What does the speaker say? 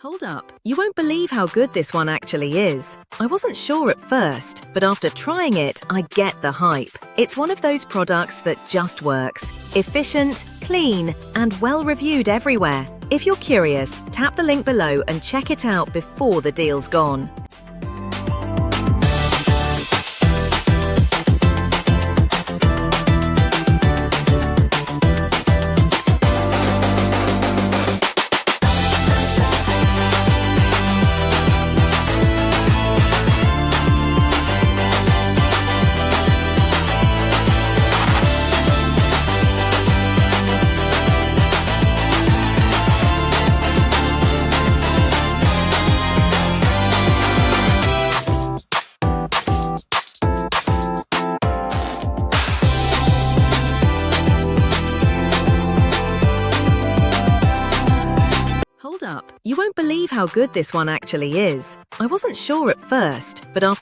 Hold up, you won't believe how good this one actually is. I wasn't sure at first, but after trying it, I get the hype. It's one of those products that just works. Efficient, clean, and well-reviewed everywhere. If you're curious, tap the link below and check it out before the deal's gone. Hold up, you won't believe how good this one actually is. I wasn't sure at first, but after